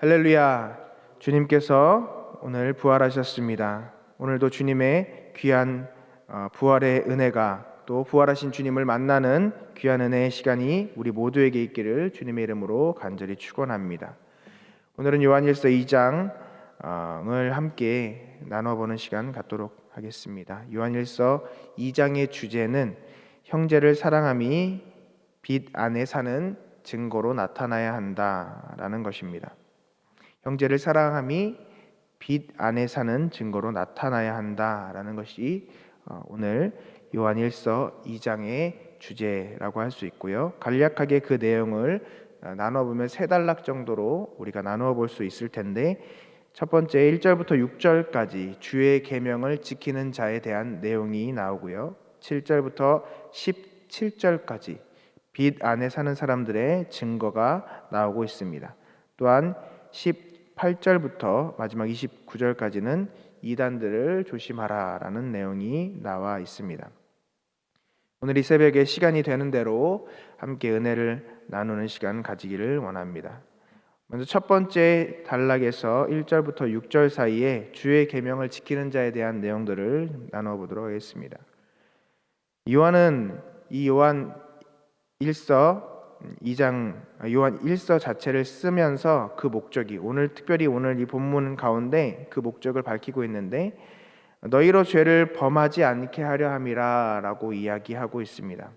할렐루야. 주님께서 오늘 부활하셨습니다. 오늘도 주님의 귀한 부활의 은혜가 또 부활하신 주님을 만나는 귀한 은혜의 시간이 우리 모두에게 있기를 주님의 이름으로 간절히 축원합니다. 오늘은 요한일서 2장을 함께 나눠보는 시간 갖도록 하겠습니다. 요한일서 2장의 주제는 형제를 사랑함이 빛 안에 사는 증거로 나타나야 한다라는 것입니다. 형제를 사랑함이 빛 안에 사는 증거로 나타나야 한다라는 것이 오늘 요한일서 2장의 주제라고 할 수 있고요. 간략하게 그 내용을 나눠보면 세 단락 정도로 우리가 나누어 볼 수 있을 텐데, 첫 번째 1절부터 6절까지 주의 계명을 지키는 자에 대한 내용이 나오고요. 7절부터 17절까지 빛 안에 사는 사람들의 증거가 나오고 있습니다. 또한 18절부터 마지막 29절까지는 이단들을 조심하라라는 내용이 나와 있습니다. 오늘 이 새벽에 시간이 되는 대로 함께 은혜를 나누는 시간 가지기를 원합니다. 먼저 첫 번째 단락에서 1절부터 6절 사이에 주의 계명을 지키는 자에 대한 내용들을 나누어 보도록 하겠습니다. 요한 1서 자체를 쓰면서 그 목적이 특별히 오늘 이 본문 가운데 그 목적을 밝히고 있는데, 너희로 죄를 범하지 않게 하려 함이라 라고 이야기하고 있습니다.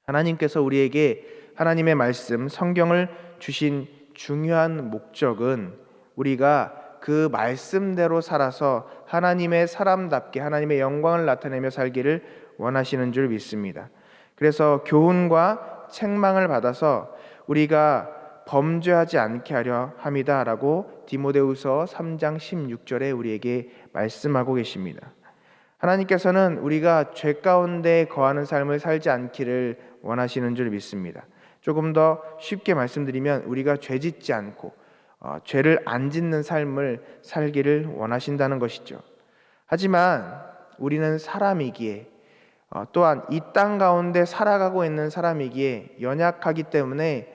하나님께서 우리에게 하나님의 말씀 성경을 주신 중요한 목적은 우리가 그 말씀대로 살아서 하나님의 사람답게 하나님의 영광을 나타내며 살기를 원하시는 줄 믿습니다. 그래서 교훈과 책망을 받아서 우리가 범죄하지 않게 하려 함이다라고 디모데후서 3장 16절에 우리에게 말씀하고 계십니다. 하나님께서는 우리가 죄 가운데 거하는 삶을 살지 않기를 원하시는 줄 믿습니다. 조금 더 쉽게 말씀드리면 우리가 죄짓지 않고 죄를 안 짓는 삶을 살기를 원하신다는 것이죠. 하지만 우리는 사람이기에 또한 이 땅 가운데 살아가고 있는 사람이기에 연약하기 때문에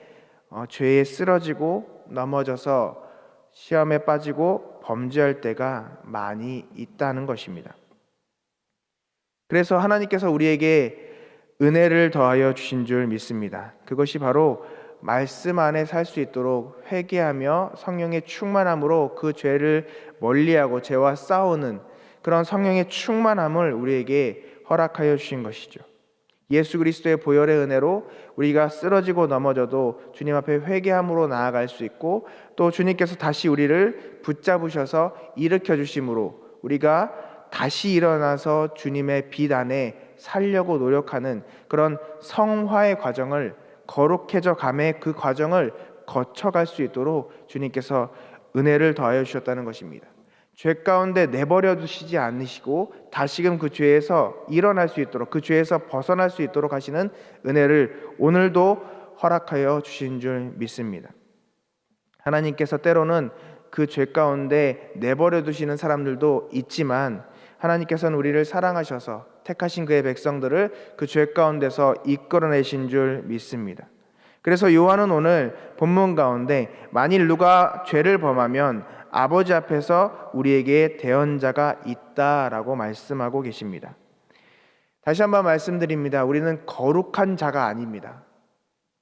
죄에 쓰러지고 넘어져서 시험에 빠지고 범죄할 때가 많이 있다는 것입니다. 그래서 하나님께서 우리에게 은혜를 더하여 주신 줄 믿습니다. 그것이 바로 말씀 안에 살 수 있도록 회개하며 성령의 충만함으로 그 죄를 멀리하고 죄와 싸우는 그런 성령의 충만함을 우리에게 허락하여 주신 것이죠. 예수 그리스도의 보혈의 은혜로 우리가 쓰러지고 넘어져도 주님 앞에 회개함으로 나아갈 수 있고, 또 주님께서 다시 우리를 붙잡으셔서 일으켜 주심으로 우리가 다시 일어나서 주님의 빛 안에 살려고 노력하는 그런 성화의 과정을, 거룩해져 감의 그 과정을 거쳐갈 수 있도록 주님께서 은혜를 더하여 주셨다는 것입니다. 죄 가운데 내버려 두시지 않으시고 다시금 그 죄에서 일어날 수 있도록, 그 죄에서 벗어날 수 있도록 하시는 은혜를 오늘도 허락하여 주신 줄 믿습니다. 하나님께서 때로는 그 죄 가운데 내버려 두시는 사람들도 있지만, 하나님께서는 우리를 사랑하셔서 택하신 그의 백성들을 그 죄 가운데서 이끌어내신 줄 믿습니다. 그래서 요한은 오늘 본문 가운데 만일 누가 죄를 범하면 아버지 앞에서 우리에게 대언자가 있다라고 말씀하고 계십니다. 다시 한번 말씀드립니다. 우리는 거룩한 자가 아닙니다.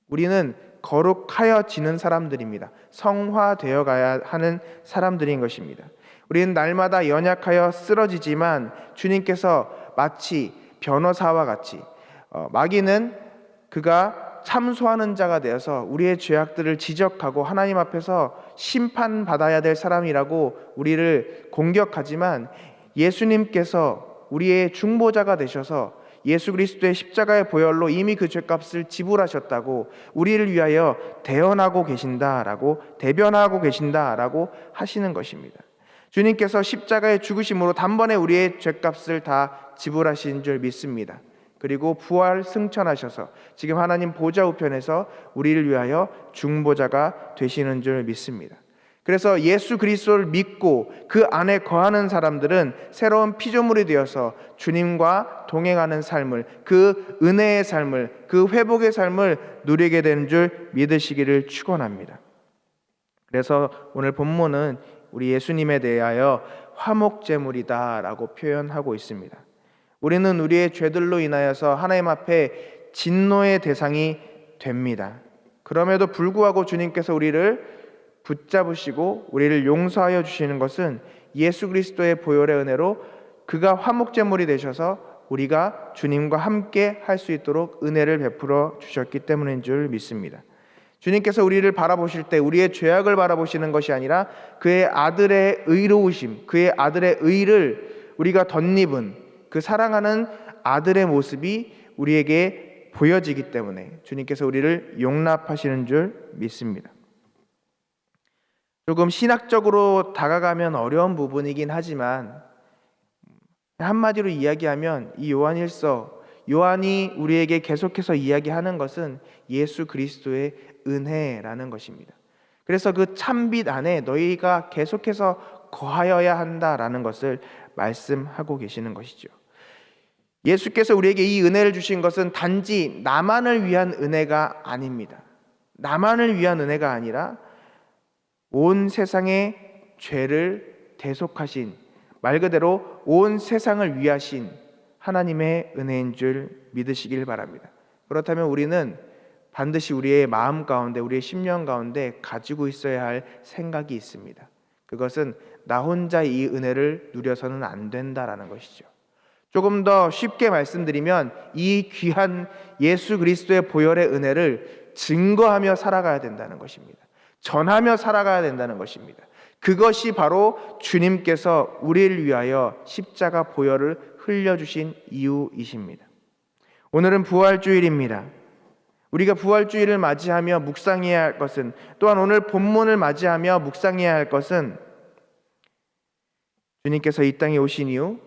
우리는 거룩하여지는 사람들입니다. 성화되어 가야 하는 사람들인 것입니다. 우리는 날마다 연약하여 쓰러지지만 주님께서 마치 변호사와 같이 마귀는 그가 참소하는 자가 되어서 우리의 죄악들을 지적하고 하나님 앞에서 심판받아야 될 사람이라고 우리를 공격하지만, 예수님께서 우리의 중보자가 되셔서 예수 그리스도의 십자가의 보혈로 이미 그 죄값을 지불하셨다고, 우리를 위하여 대언하고 계신다라고, 대변하고 계신다라고 하시는 것입니다. 주님께서 십자가의 죽으심으로 단번에 우리의 죄값을 다 지불하신 줄 믿습니다. 그리고 부활 승천하셔서 지금 하나님 보좌 우편에서 우리를 위하여 중보자가 되시는 줄 믿습니다. 그래서 예수 그리스도를 믿고 그 안에 거하는 사람들은 새로운 피조물이 되어서 주님과 동행하는 삶을, 그 은혜의 삶을, 그 회복의 삶을 누리게 되는 줄 믿으시기를 축원합니다. 그래서 오늘 본문은 우리 예수님에 대하여 화목제물이다라고 표현하고 있습니다. 우리는 우리의 죄들로 인하여서 하나님 앞에 진노의 대상이 됩니다. 그럼에도 불구하고 주님께서 우리를 붙잡으시고 우리를 용서하여 주시는 것은 예수 그리스도의 보혈의 은혜로 그가 화목제물이 되셔서 우리가 주님과 함께 할 수 있도록 은혜를 베풀어 주셨기 때문인 줄 믿습니다. 주님께서 우리를 바라보실 때 우리의 죄악을 바라보시는 것이 아니라 그의 아들의 의로우심, 그의 아들의 의를 우리가 덧입은 그 사랑하는 아들의 모습이 우리에게 보여지기 때문에 주님께서 우리를 용납하시는 줄 믿습니다. 조금 신학적으로 다가가면 어려운 부분이긴 하지만 한마디로 이야기하면 이 요한일서, 요한이 우리에게 계속해서 이야기하는 것은 예수 그리스도의 은혜라는 것입니다. 그래서 그 참빛 안에 너희가 계속해서 거하여야 한다라는 것을 말씀하고 계시는 것이죠. 예수께서 우리에게 이 은혜를 주신 것은 단지 나만을 위한 은혜가 아닙니다. 나만을 위한 은혜가 아니라 온 세상의 죄를 대속하신, 말 그대로 온 세상을 위하신 하나님의 은혜인 줄 믿으시길 바랍니다. 그렇다면 우리는 반드시 우리의 마음 가운데, 우리의 심령 가운데 가지고 있어야 할 생각이 있습니다. 그것은 나 혼자 이 은혜를 누려서는 안 된다라는 것이죠. 조금 더 쉽게 말씀드리면 이 귀한 예수 그리스도의 보혈의 은혜를 증거하며 살아가야 된다는 것입니다. 전하며 살아가야 된다는 것입니다. 그것이 바로 주님께서 우리를 위하여 십자가 보혈을 흘려주신 이유이십니다. 오늘은 부활주일입니다. 우리가 부활주일을 맞이하며 묵상해야 할 것은, 또한 오늘 본문을 맞이하며 묵상해야 할 것은 주님께서 이 땅에 오신 이유,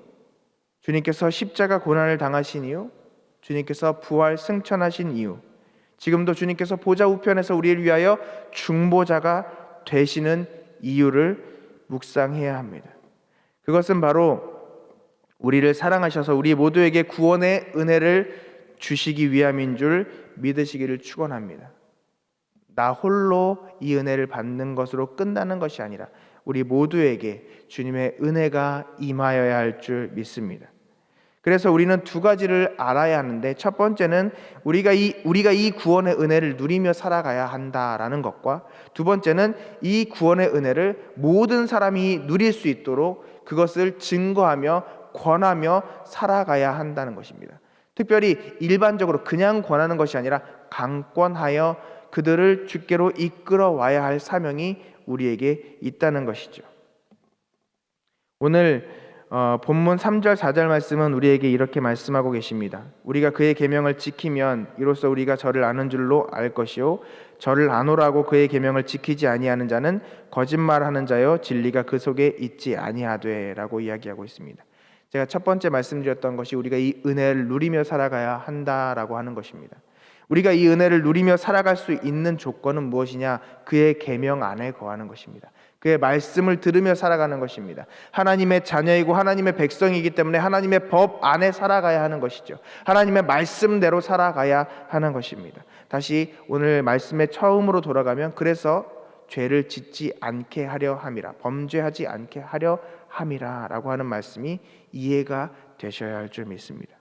주님께서 십자가 고난을 당하신 이유, 주님께서 부활 승천하신 이유, 지금도 주님께서 보좌 우편에서 우리를 위하여 중보자가 되시는 이유를 묵상해야 합니다. 그것은 바로 우리를 사랑하셔서 우리 모두에게 구원의 은혜를 주시기 위함인 줄 믿으시기를 축원합니다. 나 홀로 이 은혜를 받는 것으로 끝나는 것이 아니라 우리 모두에게 주님의 은혜가 임하여야 할 줄 믿습니다. 그래서 우리는 두 가지를 알아야 하는데, 첫 번째는 우리가 이 구원의 은혜를 누리며 살아가야 한다라는 것과, 두 번째는 이 구원의 은혜를 모든 사람이 누릴 수 있도록 그것을 증거하며 권하며 살아가야 한다는 것입니다. 특별히 일반적으로 그냥 권하는 것이 아니라 강권하여 그들을 주께로 이끌어 와야 할 사명이 우리에게 있다는 것이죠. 오늘 본문 3절 4절 말씀은 우리에게 이렇게 말씀하고 계십니다. 우리가 그의 계명을 지키면 이로써 우리가 저를 아는 줄로 알 것이요 저를 아노라고 그의 계명을 지키지 아니하는 자는 거짓말하는 자요 진리가 그 속에 있지 아니하되라고 이야기하고 있습니다. 제가 첫 번째 말씀드렸던 것이 우리가 이 은혜를 누리며 살아가야 한다라고 하는 것입니다. 우리가 이 은혜를 누리며 살아갈 수 있는 조건은 무엇이냐? 그의 계명 안에 거하는 것입니다. 그의 말씀을 들으며 살아가는 것입니다. 하나님의 자녀이고 하나님의 백성이기 때문에 하나님의 법 안에 살아가야 하는 것이죠. 하나님의 말씀대로 살아가야 하는 것입니다. 다시 오늘 말씀의 처음으로 돌아가면, 그래서 죄를 짓지 않게 하려 함이라, 범죄하지 않게 하려 함이라 라고 하는 말씀이 이해가 되셔야 할 줄 믿습니다.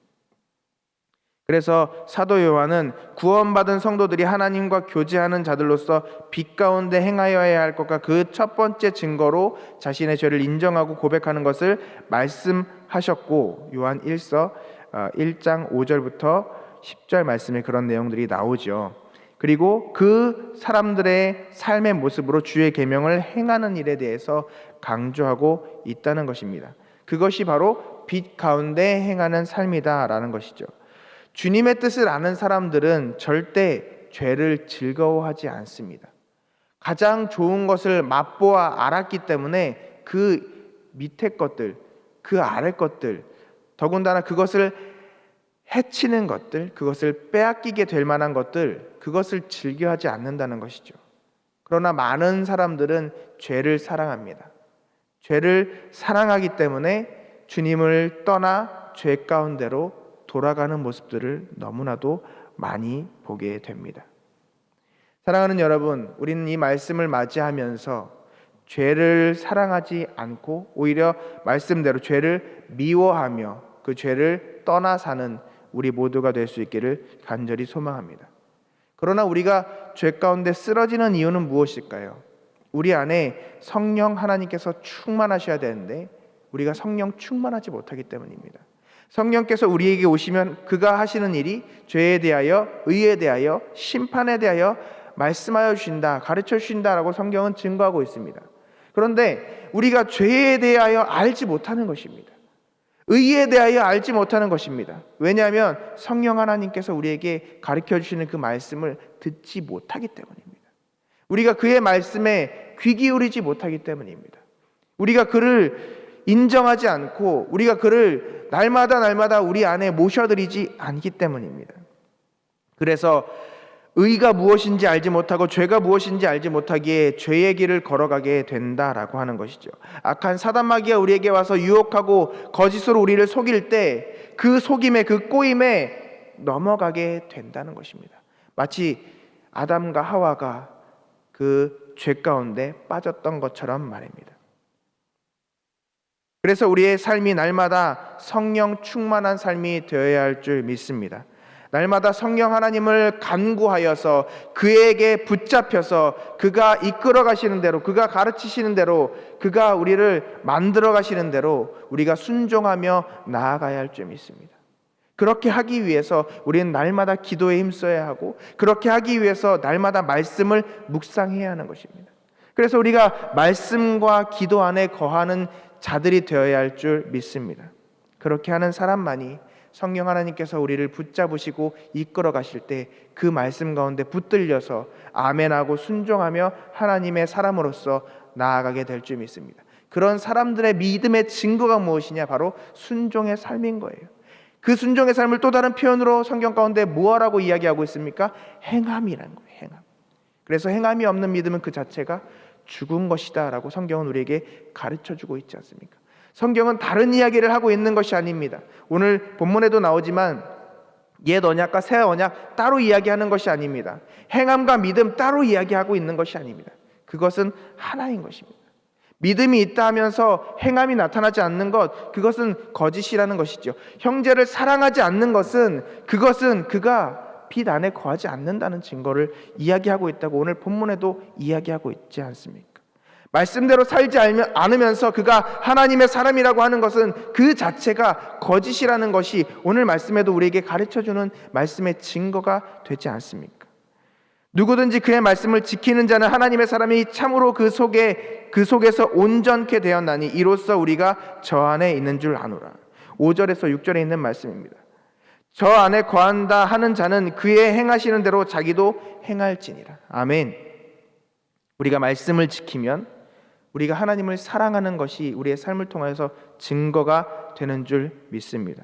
그래서 사도 요한은 구원받은 성도들이 하나님과 교제하는 자들로서 빛 가운데 행하여야 할 것과 그 첫 번째 증거로 자신의 죄를 인정하고 고백하는 것을 말씀하셨고, 요한 1서 1장 5절부터 10절 말씀에 그런 내용들이 나오죠. 그리고 그 사람들의 삶의 모습으로 주의 계명을 행하는 일에 대해서 강조하고 있다는 것입니다. 그것이 바로 빛 가운데 행하는 삶이다라는 것이죠. 주님의 뜻을 아는 사람들은 절대 죄를 즐거워하지 않습니다. 가장 좋은 것을 맛보아 알았기 때문에 그 밑에 것들, 그 아래 것들, 더군다나 그것을 해치는 것들, 그것을 빼앗기게 될 만한 것들, 그것을 즐겨하지 않는다는 것이죠. 그러나 많은 사람들은 죄를 사랑합니다. 죄를 사랑하기 때문에 주님을 떠나 죄 가운데로 돌아가는 모습들을 너무나도 많이 보게 됩니다. 사랑하는 여러분, 우리는 이 말씀을 맞이하면서 죄를 사랑하지 않고 오히려 말씀대로 죄를 미워하며 그 죄를 떠나 사는 우리 모두가 될 수 있기를 간절히 소망합니다. 그러나 우리가 죄 가운데 쓰러지는 이유는 무엇일까요? 우리 안에 성령 하나님께서 충만하셔야 되는데 우리가 성령 충만하지 못하기 때문입니다. 성령께서 우리에게 오시면 그가 하시는 일이 죄에 대하여, 의에 대하여, 심판에 대하여 말씀하여 주신다, 가르쳐 주신다라고 성경은 증거하고 있습니다. 그런데 우리가 죄에 대하여 알지 못하는 것입니다. 의에 대하여 알지 못하는 것입니다. 왜냐하면 성령 하나님께서 우리에게 가르쳐 주시는 그 말씀을 듣지 못하기 때문입니다. 우리가 그의 말씀에 귀 기울이지 못하기 때문입니다. 우리가 그를 인정하지 않고 우리가 그를 날마다 우리 안에 모셔드리지 않기 때문입니다. 그래서 의가 무엇인지 알지 못하고 죄가 무엇인지 알지 못하기에 죄의 길을 걸어가게 된다라고 하는 것이죠. 악한 사단 마귀가 우리에게 와서 유혹하고 거짓으로 우리를 속일 때 그 속임에, 그 꼬임에 넘어가게 된다는 것입니다. 마치 아담과 하와가 그 죄 가운데 빠졌던 것처럼 말입니다. 그래서 우리의 삶이 날마다 성령 충만한 삶이 되어야 할 줄 믿습니다. 날마다 성령 하나님을 간구하여서 그에게 붙잡혀서 그가 이끌어 가시는 대로, 그가 가르치시는 대로, 그가 우리를 만들어 가시는 대로 우리가 순종하며 나아가야 할 줄 믿습니다. 그렇게 하기 위해서 우리는 날마다 기도에 힘써야 하고, 그렇게 하기 위해서 날마다 말씀을 묵상해야 하는 것입니다. 그래서 우리가 말씀과 기도 안에 거하는 자들이 되어야 할 줄 믿습니다. 그렇게 하는 사람만이 성령 하나님께서 우리를 붙잡으시고 이끌어 가실 때 그 말씀 가운데 붙들려서 아멘하고 순종하며 하나님의 사람으로서 나아가게 될 줄 믿습니다. 그런 사람들의 믿음의 증거가 무엇이냐? 바로 순종의 삶인 거예요. 그 순종의 삶을 또 다른 표현으로 성경 가운데 무엇이라고 이야기하고 있습니까? 행함이라는 거예요. 행함. 그래서 행함이 없는 믿음은 그 자체가 죽은 것이다 라고 성경은 우리에게 가르쳐주고 있지 않습니까? 성경은 다른 이야기를 하고 있는 것이 아닙니다. 오늘 본문에도 나오지만 옛 언약과 새 언약 따로 이야기하는 것이 아닙니다. 행함과 믿음 따로 이야기하고 있는 것이 아닙니다. 그것은 하나인 것입니다. 믿음이 있다 하면서 행함이 나타나지 않는 것, 그것은 거짓이라는 것이죠. 형제를 사랑하지 않는 것은 그것은 그가 빛 안에 거하지 않는다는 증거를 이야기하고 있다고 오늘 본문에도 이야기하고 있지 않습니까? 말씀대로 살지 않으면서 그가 하나님의 사람이라고 하는 것은 그 자체가 거짓이라는 것이 오늘 말씀에도 우리에게 가르쳐주는 말씀의 증거가 되지 않습니까? 누구든지 그의 말씀을 지키는 자는 하나님의 사람이 참으로 그 속에서 온전케 되었나니 이로써 우리가 저 안에 있는 줄 아노라. 5절에서 6절에 있는 말씀입니다. 저 안에 거한다 하는 자는 그의 행하시는 대로 자기도 행할지니라. 아멘. 우리가 말씀을 지키면 우리가 하나님을 사랑하는 것이 우리의 삶을 통해서 증거가 되는 줄 믿습니다.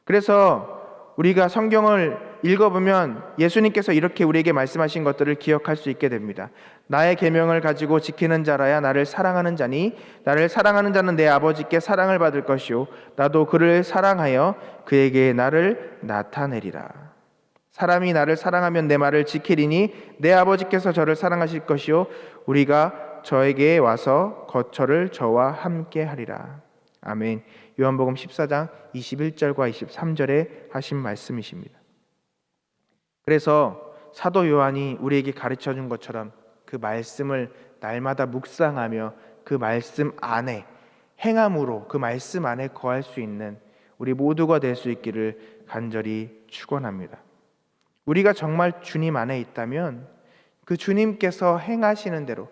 그래서 우리가 성경을 읽어보면 예수님께서 이렇게 우리에게 말씀하신 것들을 기억할 수 있게 됩니다. 나의 계명을 가지고 지키는 자라야 나를 사랑하는 자니 나를 사랑하는 자는 내 아버지께 사랑을 받을 것이요 나도 그를 사랑하여 그에게 나를 나타내리라. 사람이 나를 사랑하면 내 말을 지키리니 내 아버지께서 저를 사랑하실 것이요 우리가 저에게 와서 거처를 저와 함께 하리라. 아멘. 요한복음 14장 21절과 23절에 하신 말씀이십니다. 그래서 사도 요한이 우리에게 가르쳐준 것처럼 그 말씀을 날마다 묵상하며 그 말씀 안에 행함으로 그 말씀 안에 거할 수 있는 우리 모두가 될 수 있기를 간절히 축원합니다. 우리가 정말 주님 안에 있다면 그 주님께서 행하시는 대로,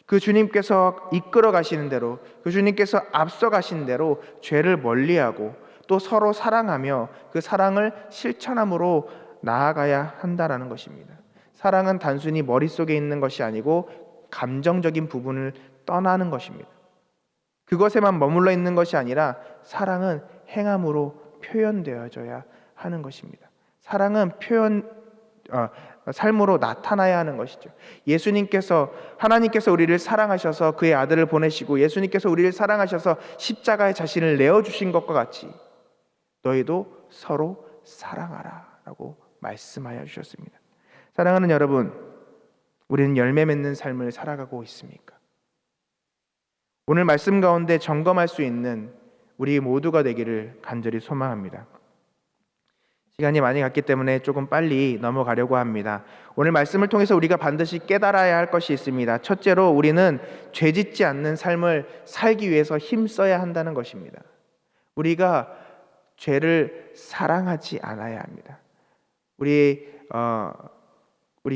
그 주님께서 이끌어 가시는 대로, 그 주님께서 앞서 가신 대로 죄를 멀리하고 또 서로 사랑하며 그 사랑을 실천함으로 나아가야 한다라는 것입니다. 사랑은 단순히 머릿속에 있는 것이 아니고 감정적인 부분을 떠나는 것입니다. 그것에만 머물러 있는 것이 아니라 사랑은 행함으로 표현되어져야 하는 것입니다. 사랑은 삶으로 나타나야 하는 것이죠. 하나님께서 우리를 사랑하셔서 그의 아들을 보내시고 예수님께서 우리를 사랑하셔서 십자가에 자신을 내어주신 것과 같이 너희도 서로 사랑하라 라고 말씀하여 주셨습니다. 사랑하는 여러분, 우리는 열매 맺는 삶을 살아가고 있습니까? 오늘 말씀 가운데 점검할 수 있는 우리 모두가 되기를 간절히 소망합니다. 시간이 많이 갔기 때문에 조금 빨리 넘어가려고 합니다. 오늘 말씀을 통해서 우리가 반드시 깨달아야 할 것이 있습니다. 첫째로 우리는 죄짓지 않는 삶을 살기 위해서 힘써야 한다는 것입니다. 우리가 죄를 사랑하지 않아야 합니다. 우리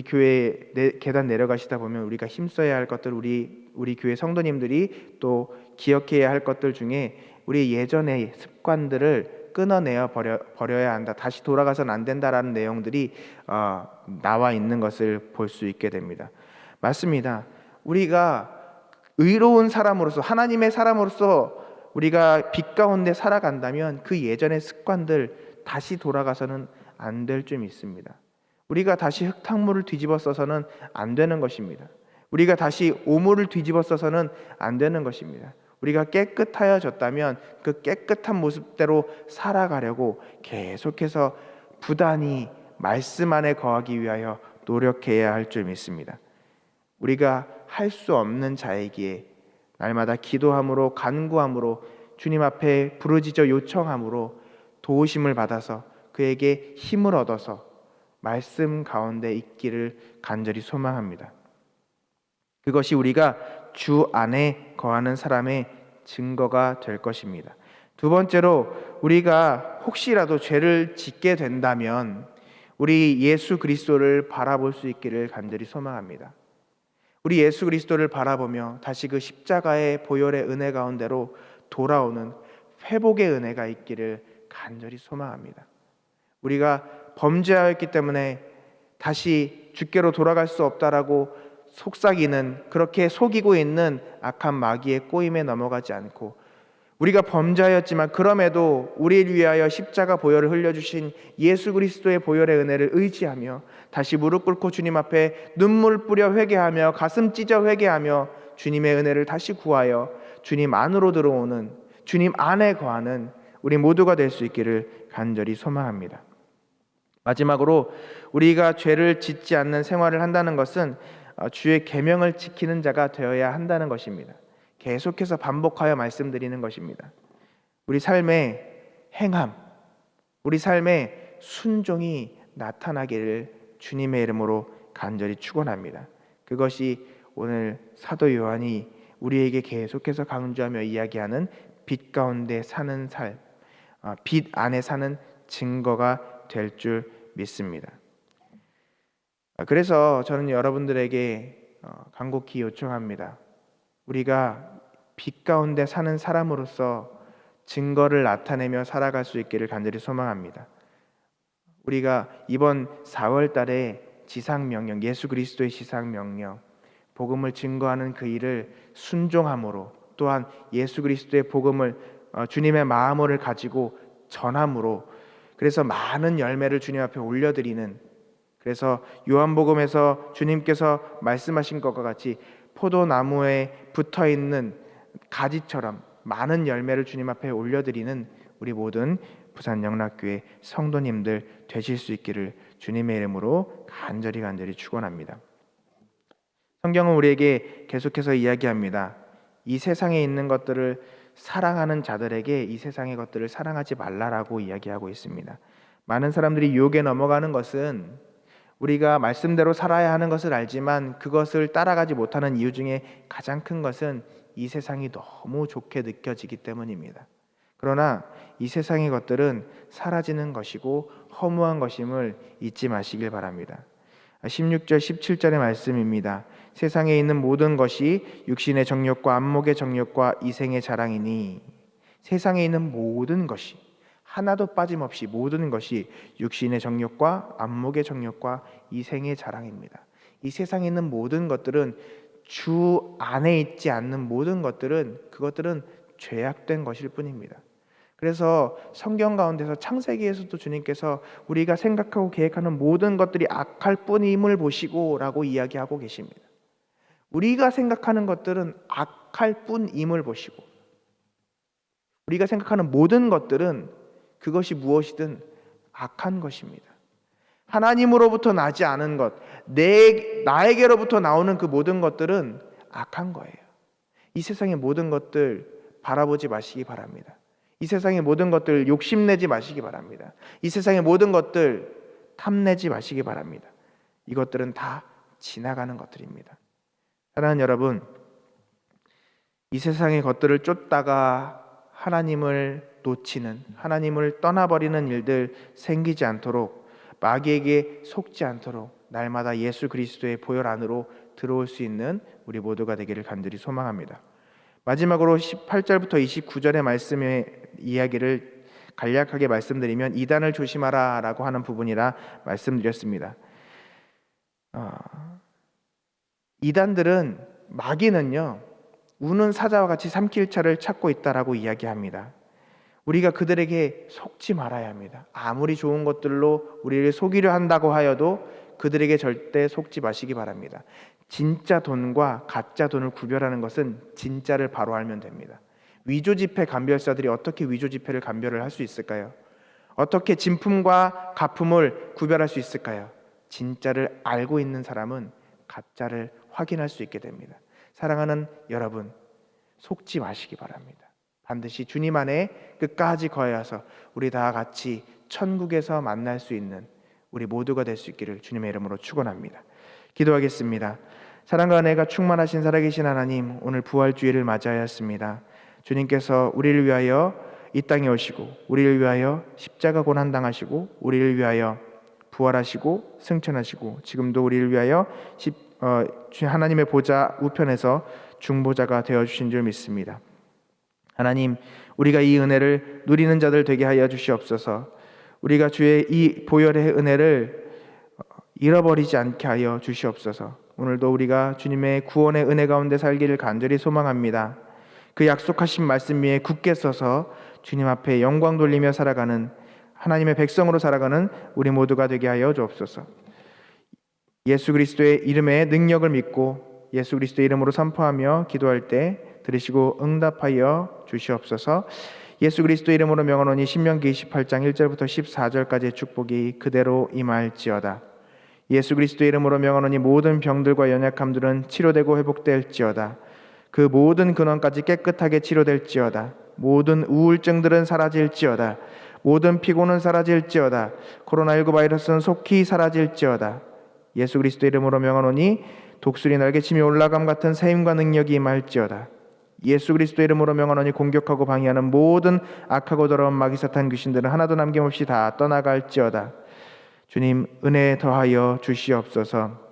교회 계단 내려가시다 보면 우리가 힘써야 할 것들, 우리 교회 성도님들이 또 기억해야 할 것들 중에 우리 예전의 습관들을 끊어내어 버려야 한다, 다시 돌아가서는 안 된다라는 내용들이 나와 있는 것을 볼 수 있게 됩니다. 맞습니다. 우리가 의로운 사람으로서, 하나님의 사람으로서 우리가 빛 가운데 살아간다면 그 예전의 습관들 다시 돌아가서는 안 될 줄 믿습니다. 우리가 다시 흙탕물을 뒤집어 써서는 안 되는 것입니다. 우리가 다시 오물을 뒤집어 써서는 안 되는 것입니다. 우리가 깨끗하여졌다면 그 깨끗한 모습대로 살아가려고 계속해서 부단히 말씀 안에 거하기 위하여 노력해야 할 줄 믿습니다. 우리가 할 수 없는 자이기에 날마다 기도함으로, 간구함으로, 주님 앞에 부르짖어 요청함으로 도우심을 받아서 그에게 힘을 얻어서 말씀 가운데 있기를 간절히 소망합니다. 그것이 우리가 주 안에 거하는 사람의 증거가 될 것입니다. 두 번째로, 우리가 혹시라도 죄를 짓게 된다면 우리 예수 그리스도를 바라볼 수 있기를 간절히 소망합니다. 우리 예수 그리스도를 바라보며 다시 그 십자가의 보혈의 은혜 가운데로 돌아오는 회복의 은혜가 있기를 간절히 소망합니다. 우리가 범죄하였기 때문에 다시 주께로 돌아갈 수 없다라고 속삭이는, 그렇게 속이고 있는 악한 마귀의 꼬임에 넘어가지 않고, 우리가 범죄하였지만 그럼에도 우리를 위하여 십자가 보혈을 흘려주신 예수 그리스도의 보혈의 은혜를 의지하며 다시 무릎 꿇고 주님 앞에 눈물 뿌려 회개하며 가슴 찢어 회개하며 주님의 은혜를 다시 구하여 주님 안으로 들어오는, 주님 안에 거하는 우리 모두가 될 수 있기를 간절히 소망합니다. 마지막으로, 우리가 죄를 짓지 않는 생활을 한다는 것은 주의 계명을 지키는 자가 되어야 한다는 것입니다. 계속해서 반복하여 말씀드리는 것입니다. 우리 삶의 행함, 우리 삶의 순종이 나타나기를 주님의 이름으로 간절히 축원합니다. 그것이 오늘 사도 요한이 우리에게 계속해서 강조하며 이야기하는 빛 가운데 사는 삶, 빛 안에 사는 증거가 될 줄 믿습니다. 그래서 저는 여러분들에게 간곡히 요청합니다. 우리가 빛 가운데 사는 사람으로서 증거를 나타내며 살아갈 수 있기를 간절히 소망합니다. 우리가 이번 4월 달에 지상명령, 예수 그리스도의 지상명령, 복음을 증거하는 그 일을 순종함으로, 또한 예수 그리스도의 복음을 주님의 마음을 가지고 전함으로, 그래서 많은 열매를 주님 앞에 올려드리는, 그래서 요한복음에서 주님께서 말씀하신 것과 같이 포도나무에 붙어있는 가지처럼 많은 열매를 주님 앞에 올려드리는 우리 모든 부산영락교회 성도님들 되실 수 있기를 주님의 이름으로 간절히 축원합니다. 성경은 우리에게 계속해서 이야기합니다. 이 세상에 있는 것들을 사랑하는 자들에게 이 세상의 것들을 사랑하지 말라라고 이야기하고 있습니다. 많은 사람들이 유혹에 넘어가는 것은 우리가 말씀대로 살아야 하는 것을 알지만 그것을 따라가지 못하는 이유 중에 가장 큰 것은 이 세상이 너무 좋게 느껴지기 때문입니다. 그러나 이 세상의 것들은 사라지는 것이고 허무한 것임을 잊지 마시길 바랍니다. 16절 17절의 말씀입니다. 세상에 있는 모든 것이 육신의 정욕과 안목의 정욕과 이생의 자랑이니, 세상에 있는 모든 것이, 하나도 빠짐없이 모든 것이 육신의 정욕과 안목의 정욕과 이생의 자랑입니다. 이 세상에 있는 모든 것들은, 주 안에 있지 않는 모든 것들은, 그것들은 죄악된 것일 뿐입니다. 그래서 성경 가운데서 창세기에서도 주님께서 우리가 생각하고 계획하는 모든 것들이 악할 뿐임을 보시고 라고 이야기하고 계십니다. 우리가 생각하는 것들은 악할 뿐임을 보시고, 우리가 생각하는 모든 것들은 그것이 무엇이든 악한 것입니다. 하나님으로부터 나지 않은 것, 나에게로부터 나오는 그 모든 것들은 악한 거예요. 이 세상의 모든 것들 바라보지 마시기 바랍니다. 이 세상의 모든 것들 욕심내지 마시기 바랍니다. 이 세상의 모든 것들 탐내지 마시기 바랍니다. 이것들은 다 지나가는 것들입니다. 사랑하는 여러분, 이 세상의 것들을 쫓다가 하나님을 놓치는, 하나님을 떠나버리는 일들 생기지 않도록, 마귀에게 속지 않도록 날마다 예수 그리스도의 보혈 안으로 들어올 수 있는 우리 모두가 되기를 간절히 소망합니다. 마지막으로 18절부터 29절의 말씀의 이야기를 간략하게 말씀드리면, 이단을 조심하라 라고 하는 부분이라 말씀드렸습니다. 이단들은, 마귀는요, 우는 사자와 같이 삼킬차를 찾고 있다라고 이야기합니다. 우리가 그들에게 속지 말아야 합니다. 아무리 좋은 것들로 우리를 속이려 한다고 하여도 그들에게 절대 속지 마시기 바랍니다. 진짜 돈과 가짜 돈을 구별하는 것은 진짜를 바로 알면 됩니다. 위조지폐 감별사들이 어떻게 위조지폐를 감별을 할 수 있을까요? 어떻게 진품과 가품을 구별할 수 있을까요? 진짜를 알고 있는 사람은 가짜를 확인할 수 있게 됩니다. 사랑하는 여러분, 속지 마시기 바랍니다. 반드시 주님 안에 끝까지 거하여서 우리 다 같이 천국에서 만날 수 있는 우리 모두가 될 수 있기를 주님의 이름으로 축원합니다. 기도하겠습니다. 사랑과 은혜가 충만하신 살아계신 하나님, 오늘 부활주일을 맞이하였습니다. 주님께서 우리를 위하여 이 땅에 오시고, 우리를 위하여 십자가 고난당하시고, 우리를 위하여 부활하시고 승천하시고, 지금도 우리를 위하여 하나님의 보좌 우편에서 중보자가 되어주신 줄 믿습니다. 하나님, 우리가 이 은혜를 누리는 자들 되게 하여 주시옵소서. 우리가 주의 이 보혈의 은혜를 잃어버리지 않게 하여 주시옵소서. 오늘도 우리가 주님의 구원의 은혜 가운데 살기를 간절히 소망합니다. 그 약속하신 말씀 위에 굳게 서서 주님 앞에 영광 돌리며 살아가는, 하나님의 백성으로 살아가는 우리 모두가 되게 하여 주옵소서. 예수 그리스도의 이름의 능력을 믿고 예수 그리스도의 이름으로 선포하며 기도할 때 들으시고 응답하여 주시옵소서. 예수 그리스도의 이름으로 명하노니 신명기 28장 1절부터 14절까지의 축복이 그대로 임할지어다. 예수 그리스도의 이름으로 명하노니 모든 병들과 연약함들은 치료되고 회복될지어다. 그 모든 근원까지 깨끗하게 치료될지어다. 모든 우울증들은 사라질지어다. 모든 피곤은 사라질지어다. 코로나19 바이러스는 속히 사라질지어다. 예수 그리스도의 이름으로 명하노니 독수리 날개침이 올라감 같은 세임과 능력이 임할지어다. 예수 그리스도의 이름으로 명하노니 공격하고 방해하는 모든 악하고 더러운 마귀 사탄 귀신들은 하나도 남김없이 다 떠나갈지어다. 주님, 은혜 더하여 주시옵소서.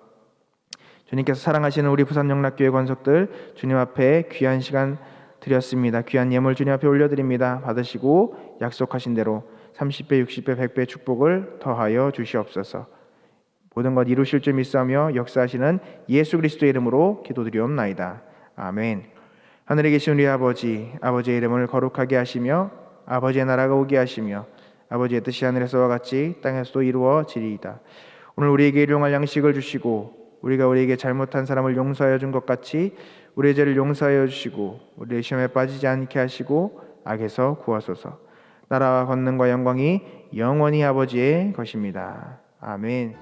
주님께서 사랑하시는 우리 부산영락교회 권속들, 주님 앞에 귀한 시간 드렸습니다. 귀한 예물 주님 앞에 올려드립니다. 받으시고 약속하신 대로 30배, 60배, 100배 축복을 더하여 주시옵소서. 모든 것 이루실 줄 믿사오며 역사하시는 예수 그리스도의 이름으로 기도드리옵나이다. 아멘. 하늘에 계신 우리 아버지, 아버지의 이름을 거룩하게 하시며 아버지의 나라가 오게 하시며 아버지의 뜻이 하늘에서와 같이 땅에서도 이루어지리이다. 오늘 우리에게 일용할 양식을 주시고, 우리가 우리에게 잘못한 사람을 용서하여 준 것 같이 우리의 죄를 용서하여 주시고, 우리의 시험에 빠지지 않게 하시고 악에서 구하소서. 나라와 권능과 영광이 영원히 아버지의 것입니다. 아멘.